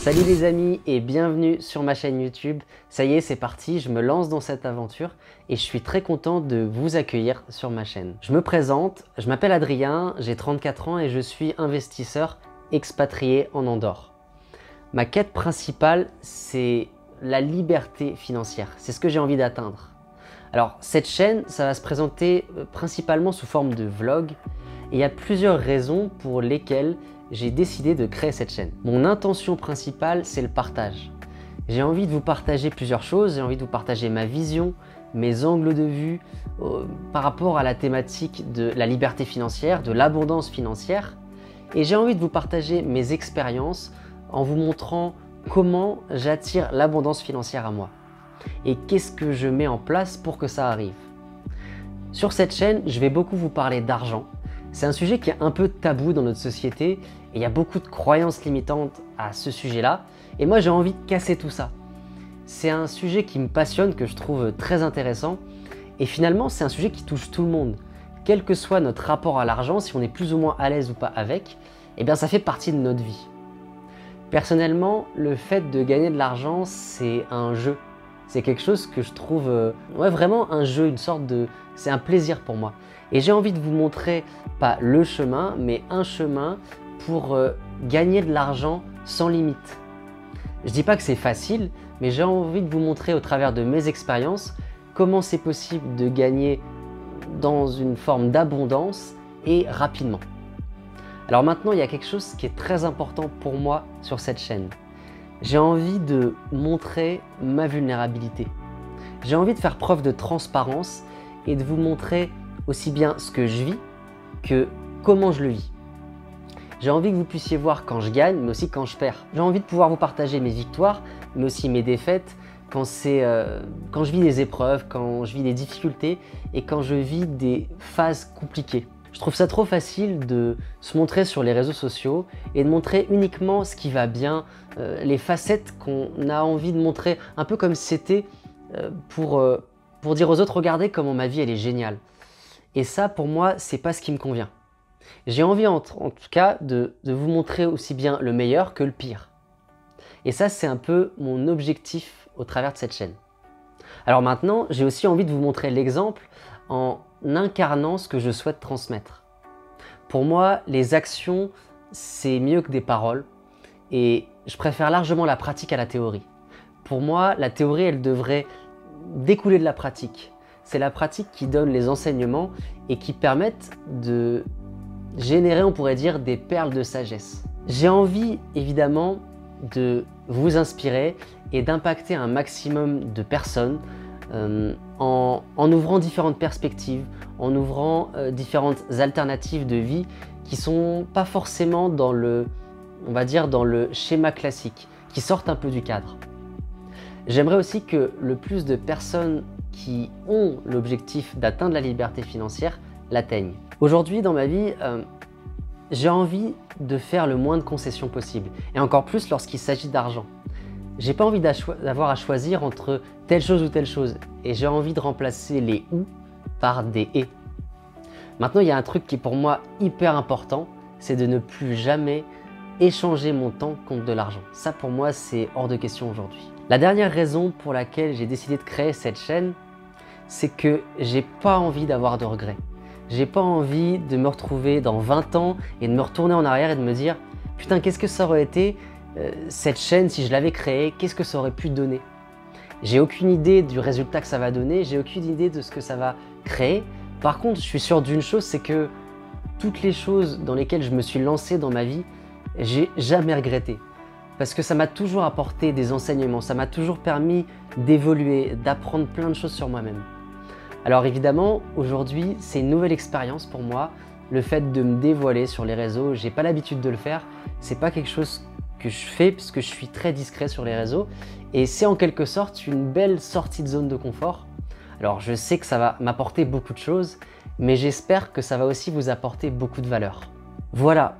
Salut les amis et bienvenue sur ma chaîne YouTube. Ça y est, c'est parti, je me lance dans cette aventure et je suis très content de vous accueillir sur ma chaîne. Je me présente, je m'appelle Adrien, j'ai 34 ans et je suis investisseur expatrié en Andorre. Ma quête principale, c'est la liberté financière. C'est ce que j'ai envie d'atteindre. Alors cette chaîne, ça va se présenter principalement sous forme de vlog et il y a plusieurs raisons pour lesquelles j'ai décidé de créer cette chaîne. Mon intention principale, c'est le partage. J'ai envie de vous partager plusieurs choses, j'ai envie de vous partager ma vision, mes angles de vue par rapport à la thématique de la liberté financière, de l'abondance financière. Et j'ai envie de vous partager mes expériences en vous montrant comment j'attire l'abondance financière à moi. Et qu'est-ce que je mets en place pour que ça arrive. Sur cette chaîne, je vais beaucoup vous parler d'argent. C'est un sujet qui est un peu tabou dans notre société et il y a beaucoup de croyances limitantes à ce sujet-là. Et moi, j'ai envie de casser tout ça. C'est un sujet qui me passionne, que je trouve très intéressant. Et finalement, c'est un sujet qui touche tout le monde. Quel que soit notre rapport à l'argent, si on est plus ou moins à l'aise ou pas avec, eh bien ça fait partie de notre vie. Personnellement, le fait de gagner de l'argent, c'est un jeu. C'est quelque chose que je trouve vraiment un jeu, une sorte de... C'est un plaisir pour moi. Et j'ai envie de vous montrer, pas le chemin, mais un chemin pour gagner de l'argent sans limite. Je dis pas que c'est facile, mais j'ai envie de vous montrer au travers de mes expériences comment c'est possible de gagner dans une forme d'abondance et rapidement. Alors maintenant, il y a quelque chose qui est très important pour moi sur cette chaîne. J'ai envie de montrer ma vulnérabilité. J'ai envie de faire preuve de transparence et de vous montrer aussi bien ce que je vis que comment je le vis. J'ai envie que vous puissiez voir quand je gagne, mais aussi quand je perds. J'ai envie de pouvoir vous partager mes victoires, mais aussi mes défaites, quand je vis des épreuves, quand je vis des difficultés et quand je vis des phases compliquées. Je trouve ça trop facile de se montrer sur les réseaux sociaux et de montrer uniquement ce qui va bien, les facettes qu'on a envie de montrer, un peu comme si c'était pour dire aux autres, regardez comment ma vie elle est géniale. Et ça, pour moi, c'est pas ce qui me convient. J'ai envie en tout cas de vous montrer aussi bien le meilleur que le pire. Et ça, c'est un peu mon objectif au travers de cette chaîne. Alors maintenant, j'ai aussi envie de vous montrer l'exemple en incarnant ce que je souhaite transmettre. Pour moi, les actions, c'est mieux que des paroles et je préfère largement la pratique à la théorie. Pour moi, la théorie, elle devrait découler de la pratique. C'est la pratique qui donne les enseignements et qui permettent de générer, on pourrait dire, des perles de sagesse. J'ai envie, évidemment, de vous inspirer et d'impacter un maximum de personnes en ouvrant différentes perspectives, en ouvrant différentes alternatives de vie qui sont pas forcément dans le, on va dire, dans le schéma classique, qui sortent un peu du cadre. J'aimerais aussi que le plus de personnes qui ont l'objectif d'atteindre la liberté financière l'atteignent. Aujourd'hui, dans ma vie, j'ai envie de faire le moins de concessions possible, et encore plus lorsqu'il s'agit d'argent. J'ai pas envie d'avoir à choisir entre telle chose ou telle chose, et j'ai envie de remplacer les « ou » par des « et ». Maintenant, il y a un truc qui est pour moi hyper important, c'est de ne plus jamais échanger mon temps contre de l'argent. Ça, pour moi, c'est hors de question aujourd'hui. La dernière raison pour laquelle j'ai décidé de créer cette chaîne, c'est que j'ai pas envie d'avoir de regrets. J'ai pas envie de me retrouver dans 20 ans et de me retourner en arrière et de me dire « Putain, qu'est-ce que ça aurait été cette chaîne si je l'avais créée, qu'est-ce que ça aurait pu donner ?» J'ai aucune idée du résultat que ça va donner, j'ai aucune idée de ce que ça va créer. Par contre, je suis sûr d'une chose, c'est que toutes les choses dans lesquelles je me suis lancé dans ma vie, j'ai jamais regretté. Parce que ça m'a toujours apporté des enseignements, ça m'a toujours permis d'évoluer, d'apprendre plein de choses sur moi-même. Alors évidemment, aujourd'hui, c'est une nouvelle expérience pour moi. Le fait de me dévoiler sur les réseaux, j'ai pas l'habitude de le faire. C'est pas quelque chose que je fais parce que je suis très discret sur les réseaux. Et c'est en quelque sorte une belle sortie de zone de confort. Alors je sais que ça va m'apporter beaucoup de choses, mais j'espère que ça va aussi vous apporter beaucoup de valeur. Voilà.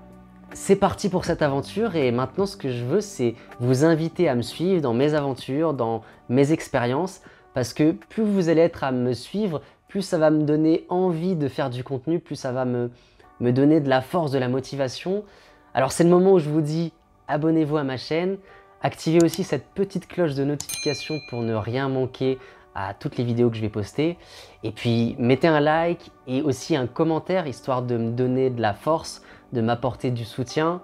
C'est parti pour cette aventure et maintenant ce que je veux c'est vous inviter à me suivre dans mes aventures, dans mes expériences parce que plus vous allez être à me suivre, plus ça va me donner envie de faire du contenu, plus ça va me donner de la force, de la motivation. Alors c'est le moment où je vous dis abonnez-vous à ma chaîne, Activez aussi cette petite cloche de notification pour ne rien manquer à toutes les vidéos que je vais poster. Et puis mettez un like et aussi un commentaire histoire de me donner de la force, de m'apporter du soutien.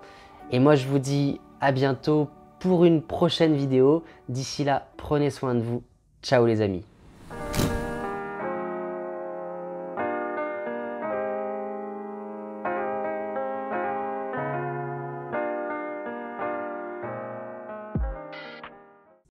Et moi je vous dis à bientôt pour une prochaine vidéo. D'ici là, prenez soin de vous. Ciao les amis.